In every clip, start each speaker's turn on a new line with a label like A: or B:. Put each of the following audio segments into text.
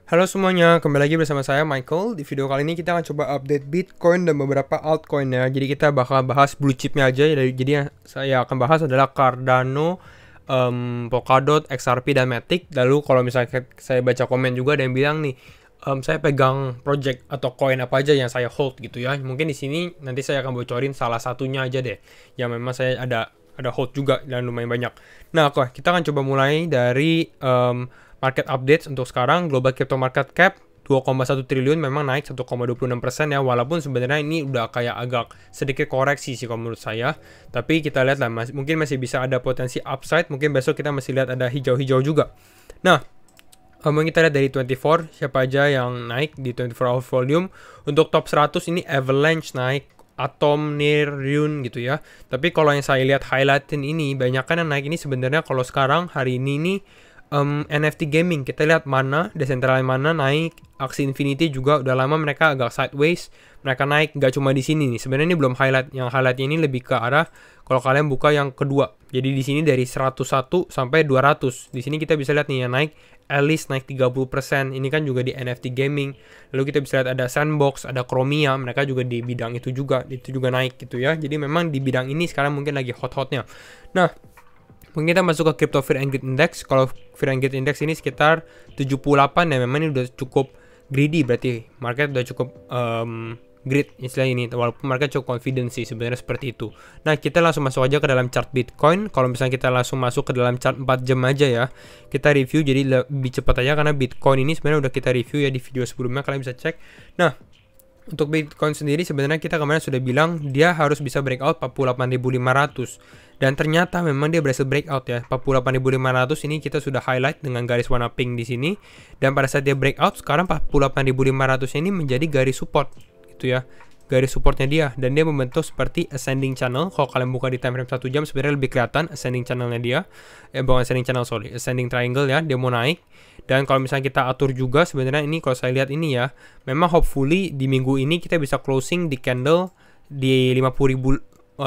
A: Halo semuanya, kembali lagi bersama saya Michael. Di video kali ini kita akan coba update Bitcoin dan beberapa altcoin ya. Jadi kita bakal bahas blue chipnya aja. Jadi yang saya akan bahas adalah Cardano, Polkadot, XRP, dan Matic. Lalu kalau misalnya saya baca komen juga ada yang bilang nih, saya pegang project atau coin apa aja yang saya hold gitu ya. Mungkin di sini nanti saya akan bocorin salah satunya aja deh. Yang memang saya ada hold juga dan lumayan banyak. Nah, oke, kita akan coba mulai dari market updates untuk sekarang. Global crypto market cap 2,1 triliun memang naik 1,26% ya, walaupun sebenarnya ini udah kayak agak sedikit koreksi sih kalau menurut saya. Tapi kita lihat lah, mungkin masih bisa ada potensi upside, mungkin besok kita masih lihat ada hijau-hijau juga. Nah, mungkin kita lihat dari 24, siapa aja yang naik di 24 hour volume. Untuk top 100 ini Avalanche naik, Atom, Near, Rune gitu ya. Tapi kalau yang saya lihat highlightin ini, banyak kan yang naik ini sebenarnya kalau sekarang hari ini nih NFT gaming. Kita lihat Mana, Decentraland Mana naik, Axie Infinity juga udah lama mereka agak sideways, mereka naik nggak cuma di sini nih. Sebenarnya ini belum highlight, yang highlightnya ini lebih ke arah kalau kalian buka yang kedua. Jadi di sini dari 101 sampai 200. Di sini kita bisa lihat nih yang naik Alice naik 30%. Ini kan juga di NFT gaming. Lalu kita bisa lihat ada Sandbox, ada Chromia, mereka juga di bidang itu juga naik gitu ya. Jadi memang di bidang ini sekarang mungkin lagi hot-hotnya. Nah, mungkin kita masuk ke Crypto Fear and Greed Index. Kalau Fear and Greed Index ini sekitar 78 ya, memang ini udah cukup greedy, berarti market udah cukup greed istilah ini, walaupun market cukup confident sih sebenarnya seperti itu. Nah, kita langsung masuk aja ke dalam chart Bitcoin. Kalau misalnya kita langsung masuk ke dalam chart 4 jam aja ya, kita review jadi lebih cepat aja karena Bitcoin ini sebenarnya udah kita review ya di video sebelumnya, kalian bisa cek. Nah, untuk Bitcoin sendiri sebenarnya kita kemarin sudah bilang dia harus bisa breakout 48.500 dan ternyata memang dia berhasil breakout ya. 48.500 ini kita sudah highlight dengan garis warna pink di sini, dan pada saat dia breakout sekarang 48.500 ini menjadi garis support gitu ya. Garis supportnya dia, dan dia membentuk seperti ascending channel. Kalau kalian buka di time frame 1 jam sebenarnya lebih kelihatan ascending channelnya dia. Bukan ascending channel, sorry, ascending triangle ya, dia mau naik. Dan kalau misalnya kita atur juga sebenarnya ini, kalau saya lihat ini ya, memang hopefully di minggu ini kita bisa closing di candle di 50.800.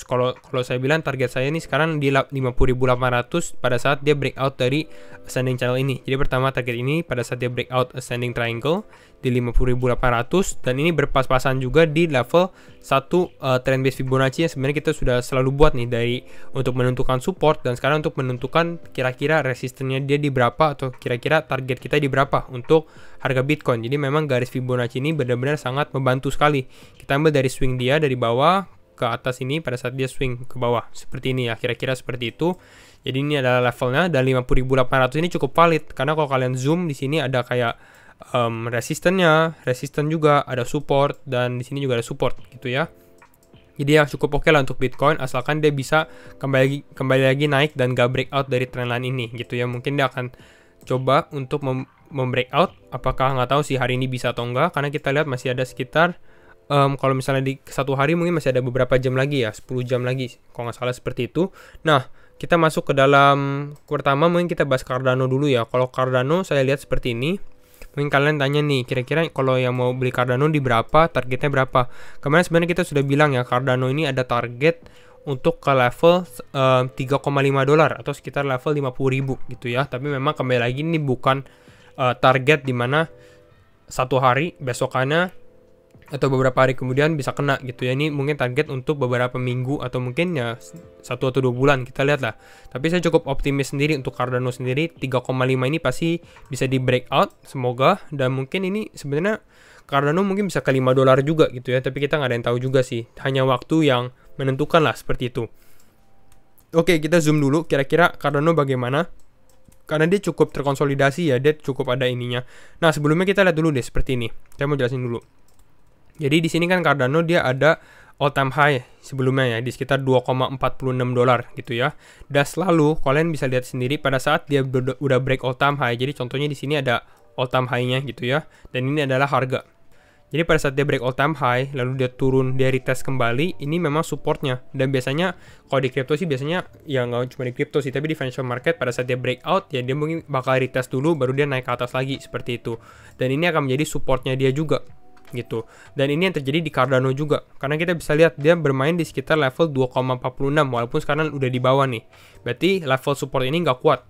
A: Kalau saya bilang target saya ini sekarang di 50.800 pada saat dia breakout dari ascending channel ini. Jadi pertama target ini pada saat dia breakout ascending triangle di 50.800, dan ini berpas-pasan juga di level 1 trend base Fibonacci yang sebenarnya kita sudah selalu buat nih dari untuk menentukan support, dan sekarang untuk menentukan kira-kira resistennya dia di berapa atau kira-kira target kita di berapa untuk harga Bitcoin. Jadi memang garis Fibonacci ini benar-benar sangat membantu sekali. Kita ambil dari swing dia dari bawah ke atas ini pada saat dia swing ke bawah seperti ini ya, kira-kira seperti itu. Jadi ini adalah levelnya, dan 50.800 ini cukup valid karena kalau kalian zoom di sini ada kayak resisten juga, ada support, dan di sini juga ada support gitu ya. Jadi ya cukup oke lah untuk Bitcoin, asalkan dia bisa kembali lagi naik dan gak breakout dari trendline ini gitu ya. Mungkin dia akan coba untuk membreakout, apakah nggak tahu sih hari ini bisa atau enggak, karena kita lihat masih ada sekitar kalau misalnya di satu hari mungkin masih ada beberapa jam lagi ya, 10 jam lagi kalau nggak salah seperti itu. Nah, kita masuk ke dalam pertama, mungkin kita bahas Cardano dulu ya. Kalau Cardano saya lihat seperti ini. Mungkin kalian tanya nih, kira-kira kalau yang mau beli Cardano di berapa, targetnya berapa? Kemarin sebenarnya kita sudah bilang ya, Cardano ini ada target untuk ke level 3,5 dolar atau sekitar level 50.000 gitu ya. Tapi memang kembali lagi ini bukan target dimana satu hari besokannya atau beberapa hari kemudian bisa kena gitu ya. Ini mungkin target untuk beberapa minggu atau mungkin ya 1 atau 2 bulan, kita lihat lah. Tapi saya cukup optimis sendiri untuk Cardano sendiri, 3,5 ini pasti bisa di breakout semoga, dan mungkin ini sebenarnya Cardano mungkin bisa ke 5 dolar juga gitu ya, tapi kita nggak ada yang tahu juga sih, hanya waktu yang menentukan lah seperti itu. Oke, kita zoom dulu kira-kira Cardano bagaimana, karena dia cukup terkonsolidasi ya, dia cukup ada ininya. Nah, sebelumnya kita lihat dulu deh seperti ini, saya mau jelasin dulu. Jadi di sini kan Cardano dia ada all time high sebelumnya ya di sekitar 2,46 dolar gitu ya. Dan selalu kalian bisa lihat sendiri pada saat dia udah break all time high. Jadi contohnya di sini ada all time high-nya gitu ya. Dan ini adalah harga. Jadi pada saat dia break all time high lalu dia turun, dia retest kembali, ini memang supportnya. Dan biasanya kalau di crypto sih biasanya ya nggak cuma di crypto sih, tapi di financial market pada saat dia breakout ya dia mungkin bakal retest dulu baru dia naik ke atas lagi seperti itu. Dan ini akan menjadi supportnya dia juga gitu. Dan ini yang terjadi di Cardano juga, karena kita bisa lihat dia bermain di sekitar level 2,46 walaupun sekarang udah di bawah nih. Berarti level support ini nggak kuat,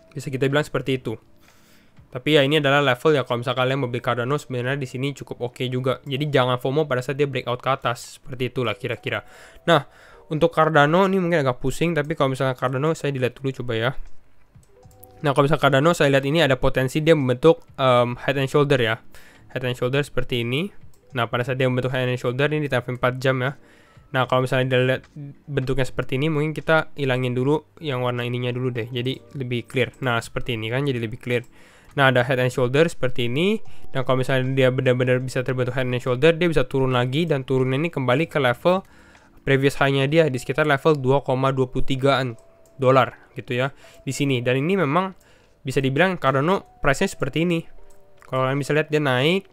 A: bisa kita bilang seperti itu. Tapi ya ini adalah level ya kalau misalkan kalian mau beli Cardano sebenarnya di sini cukup oke juga. Jadi jangan FOMO pada saat dia breakout ke atas. Seperti itulah kira-kira. Nah, untuk Cardano ini mungkin agak pusing, tapi kalau misalnya Cardano saya dilihat dulu coba ya. Nah, kalau misalnya Cardano saya lihat ini ada potensi dia membentuk head and shoulder ya. Head and shoulder seperti ini. Nah, pada saat dia membentuk head and shoulder ini di time frame 4 jam ya. Nah, kalau misalnya dia lihat bentuknya seperti ini, mungkin kita hilangin dulu yang warna ininya dulu deh. Jadi lebih clear. Nah, seperti ini kan, jadi lebih clear. Nah, ada head and shoulder seperti ini. Dan kalau misalnya dia benar-benar bisa terbentuk head and shoulder, dia bisa turun lagi. Dan turunnya ini kembali ke level previous high-nya dia di sekitar level 2,23an dolar gitu ya. Di sini. Dan ini memang bisa dibilang Cardano price-nya seperti ini. Kalau kalian bisa lihat dia naik,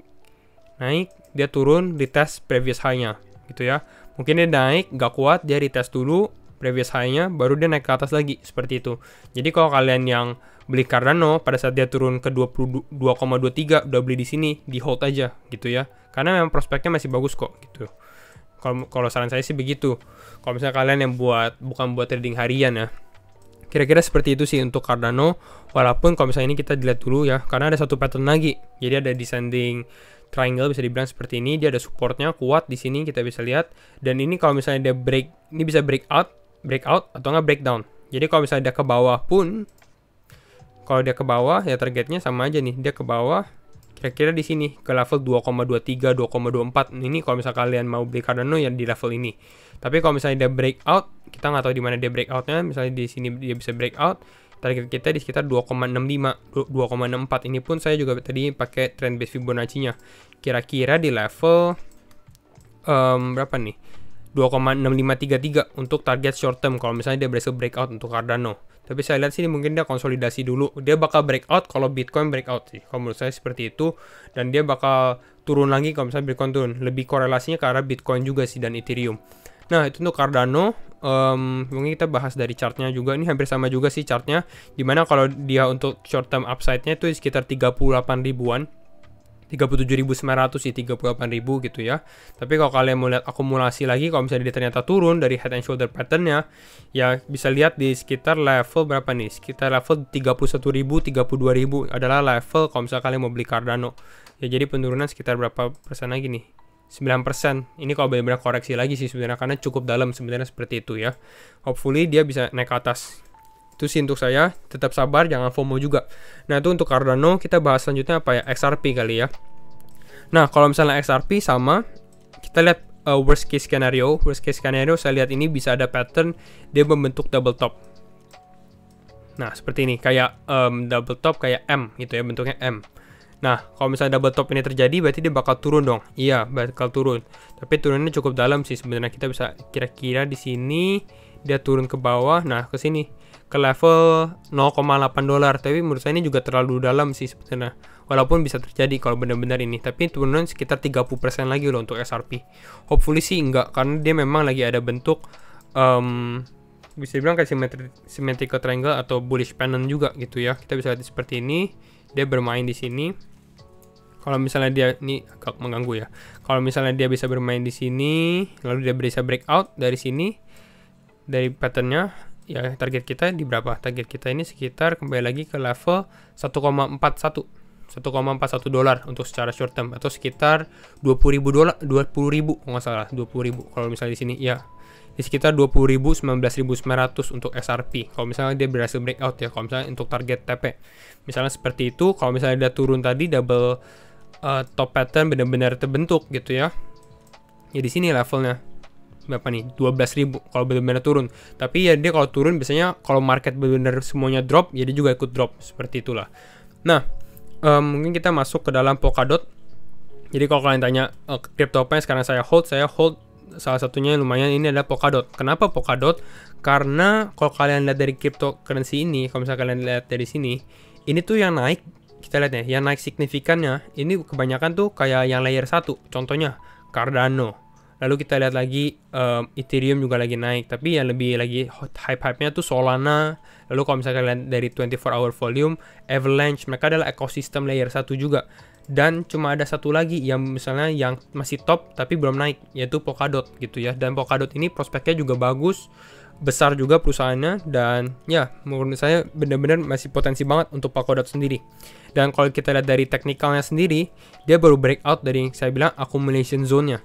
A: dia turun, retest previous high-nya gitu ya. Mungkin dia naik, gak kuat, dia retest dulu previous high-nya, baru dia naik ke atas lagi, seperti itu. Jadi kalau kalian yang beli Cardano, pada saat dia turun ke 22,23, udah beli di sini, di hold aja, gitu ya. Karena memang prospeknya masih bagus kok, gitu. Kalau saran saya sih begitu. Kalau misalnya kalian yang bukan buat trading harian ya. Kira-kira seperti itu sih untuk Cardano. Walaupun kalau misalnya ini kita dilihat dulu ya, karena ada satu pattern lagi. Jadi ada descending triangle bisa dibilang seperti ini, dia ada supportnya kuat di sini kita bisa lihat. Dan ini kalau misalnya dia break, ini bisa breakout atau nggak breakdown. Jadi kalau misalnya dia ke bawah pun, kalau dia ke bawah ya targetnya sama aja nih, dia ke bawah kira-kira di sini ke level 2,23, 2,24. Ini kalau misalnya kalian mau beli Cardano ya di level ini. Tapi kalau misalnya dia breakout, kita nggak tahu di mana dia breakoutnya. Misalnya di sini dia bisa breakout, target kita di sekitar 2,65, 2,64. Ini pun saya juga tadi pakai trend base Fibonacci-nya. Kira-kira di level berapa nih? 2,6533 untuk target short term kalau misalnya dia berhasil breakout untuk Cardano. Tapi saya lihat sini mungkin dia konsolidasi dulu. Dia bakal breakout kalau Bitcoin breakout sih. Kalau menurut saya seperti itu. Dan dia bakal turun lagi kalau misalnya Bitcoin turun. Lebih korelasinya ke arah Bitcoin juga sih dan Ethereum. Nah, itu untuk Cardano. Mungkin kita bahas dari chartnya juga. Ini hampir sama juga sih chartnya. Dimana kalau dia untuk short term upside-nya itu sekitar 38 ribuan. 37.900 sih, 38.000 gitu ya. Tapi kalau kalian mau lihat akumulasi lagi, kalau misalnya dia ternyata turun dari head and shoulder pattern-nya, ya bisa lihat di sekitar level berapa nih? Sekitar level 31.000, 32.000 adalah level kalau misalnya kalian mau beli Cardano. Ya jadi penurunan sekitar berapa persen lagi nih? 9%. Ini kalau benar-benar koreksi lagi sih sebenarnya, karena cukup dalam sebenarnya seperti itu ya. Hopefully dia bisa naik ke atas. Itu sih untuk saya, tetap sabar, jangan FOMO juga. Nah, itu untuk Cardano. Kita bahas selanjutnya apa ya? XRP kali ya. Nah, kalau misalnya XRP sama, kita lihat worst case scenario. Worst case scenario saya lihat ini bisa ada pattern dia membentuk double top. Nah, seperti ini, kayak double top kayak M gitu ya, bentuknya M. Nah, kalau misalnya double top ini terjadi, berarti dia bakal turun dong. Iya, bakal turun. Tapi turunnya cukup dalam sih sebenarnya. Kita bisa kira-kira di sini dia turun ke bawah. Nah, ke sini ke level 0,8 dolar. Tapi menurut saya ini juga terlalu dalam sih sebenarnya. Walaupun bisa terjadi kalau benar-benar ini. Tapi turunan sekitar 30% lagi loh untuk XRP. Hopefully sih enggak, karena dia memang lagi ada bentuk bisa dibilang kayak symmetrical triangle atau bullish pennant juga gitu ya. Kita bisa lihat seperti ini. Dia bermain di sini. Kalau misalnya dia ini agak mengganggu ya. Kalau misalnya dia bisa bermain di sini, lalu dia bisa breakout dari sini, dari patternnya, ya target kita di berapa? Target kita ini sekitar kembali lagi ke level 1,41 dolar untuk secara short term, atau sekitar 20.000 dolar, 20.000 kalau nggak salah, 20.000 kalau misalnya di sini ya. Di sekitar 20.000, 19.900 untuk XRP. Kalau misalnya dia berhasil breakout ya, kalau misalnya untuk target TP. Misalnya seperti itu, kalau misalnya dia turun tadi double top pattern benar-benar terbentuk gitu ya. Ya di sini levelnya berapa nih? 12.000 kalau benar-benar turun. Tapi ya dia kalau turun biasanya kalau market benar-benar semuanya drop, ya dia juga ikut drop seperti itulah. Nah, mungkin kita masuk ke dalam Polkadot. Jadi kalau kalian tanya crypto apa yang sekarang saya hold salah satunya lumayan ini adalah Polkadot. Kenapa Polkadot? Karena kalau kalian lihat dari cryptocurrency ini, kalau misalnya kalian lihat dari sini, ini tuh yang naik, kita lihat ya, yang naik signifikannya, ini kebanyakan tuh kayak yang layer 1, contohnya Cardano. Lalu kita lihat lagi Ethereum juga lagi naik, tapi yang lebih lagi hype-hype-nya tuh Solana. Lalu kalau misalnya kalian dari 24 hour volume, Avalanche, mereka adalah ekosistem layer 1 juga. Dan cuma ada satu lagi yang misalnya yang masih top tapi belum naik, yaitu Polkadot gitu ya. Dan Polkadot ini prospeknya juga bagus. besar juga perusahaannya, dan ya menurut saya benar-benar masih potensi banget untuk Polkadot sendiri. Dan kalau kita lihat dari teknikalnya sendiri, dia baru breakout dari saya bilang accumulation zone-nya.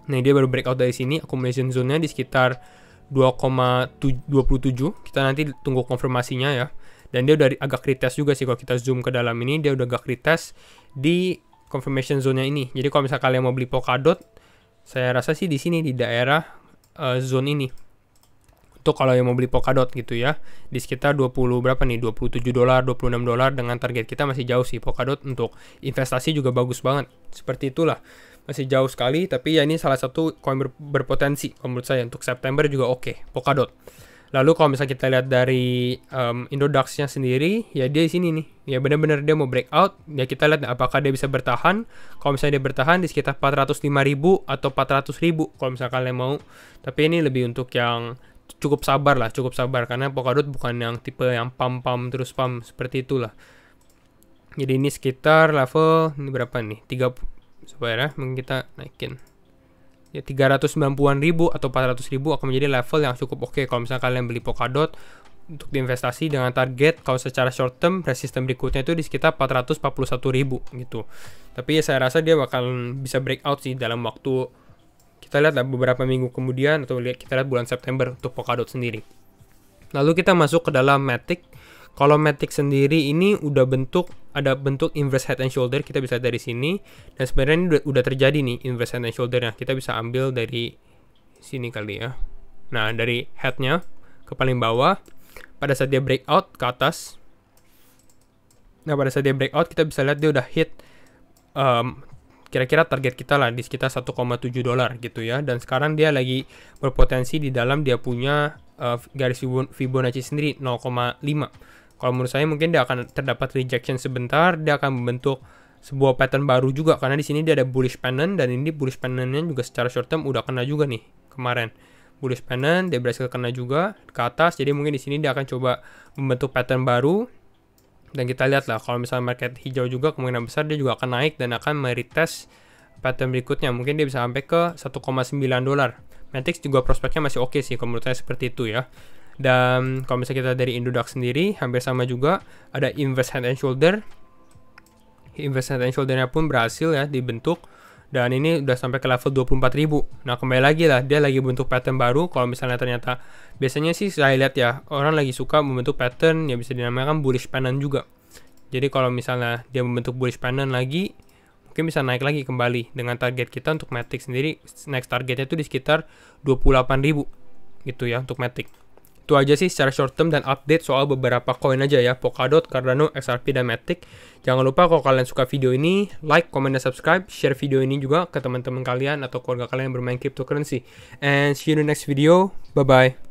A: Nah, dia baru breakout dari sini, accumulation zone-nya di sekitar 2,27. Kita nanti tunggu konfirmasinya ya. Dan dia udah agak retest juga sih, kalau kita zoom ke dalam ini, dia udah agak retest di confirmation zone-nya ini. Jadi kalau misalnya kalian mau beli Polkadot, saya rasa sih di sini di daerah zone ini. Untuk kalau yang mau beli Polkadot gitu ya, di sekitar 20 berapa nih, $27, $26, dengan target kita masih jauh sih. Polkadot untuk investasi juga bagus banget, seperti itulah, masih jauh sekali. Tapi ya ini salah satu koin berpotensi menurut saya untuk September juga oke, Polkadot. Lalu kalau misalnya kita lihat dari Indodax-nya sendiri, ya dia di sini nih, ya benar-benar dia mau breakout. Ya kita lihat apakah dia bisa bertahan. Kalau misalnya dia bertahan di sekitar 405.000 atau 400.000 kalau misalnya kalian mau. Tapi ini lebih untuk yang cukup sabar lah, cukup sabar, karena Polkadot bukan yang tipe yang pam terus pam seperti itulah. Jadi ini sekitar level ini berapa nih, 30 supaya ya, mungkin kita naikin ya 390-an ribu atau 400.000 akan menjadi level yang cukup oke kalau misalnya kalian beli Polkadot untuk diinvestasi, dengan target kalau secara short term resisten berikutnya itu di sekitar 441.000 gitu. Tapi ya saya rasa dia bakal bisa breakout sih dalam waktu, kita lihat lah beberapa minggu kemudian, atau kita lihat bulan September untuk Polkadot sendiri. Lalu kita masuk ke dalam Matic. Kalau Matic sendiri ini ada bentuk inverse head and shoulder, kita bisa dari sini. Dan sebenarnya ini udah terjadi nih inverse head and shoulder-nya. Kita bisa ambil dari sini kali ya. Nah, dari head-nya ke paling bawah, pada saat dia breakout ke atas. Nah, pada saat dia breakout kita bisa lihat dia udah hit kira-kira target kita lah di sekitar $1,7 gitu ya. Dan sekarang dia lagi berpotensi di dalam dia punya garis Fibonacci sendiri 0,5. Kalau menurut saya mungkin dia akan terdapat rejection sebentar, dia akan membentuk sebuah pattern baru juga, karena di sini dia ada bullish pennant, dan ini bullish pennant-nya juga secara short term udah kena juga nih kemarin. Bullish pennant dia berhasil kena juga ke atas, jadi mungkin di sini dia akan coba membentuk pattern baru. Dan kita lihat lah, kalau misalnya market hijau juga kemungkinan besar dia juga akan naik dan akan meretest pattern berikutnya. Mungkin dia bisa sampai ke $1,9. Matic juga prospeknya masih oke sih, kalau menurut saya seperti itu ya. Dan kalau misalnya kita dari Indodax sendiri, hampir sama juga, ada inverse head and shoulder. Inverse head and shoulder-nya pun berhasil ya dibentuk. Dan ini udah sampai ke level 24.000. Nah, kembali lagi lah, dia lagi bentuk pattern baru. Kalau misalnya ternyata, biasanya sih saya lihat ya, orang lagi suka membentuk pattern yang bisa dinamakan bullish pennant juga. Jadi kalau misalnya dia membentuk bullish pennant lagi, mungkin bisa naik lagi kembali. Dengan target kita untuk Matic sendiri, next targetnya itu di sekitar 28.000 gitu ya untuk Matic. Itu aja sih secara short term dan update soal beberapa koin aja ya, Polkadot, Cardano, XRP, dan Matic. Jangan lupa kalau kalian suka video ini, like, comment, dan subscribe. Share video ini juga ke teman-teman kalian atau keluarga kalian yang bermain cryptocurrency. And see you in the next video. Bye-bye.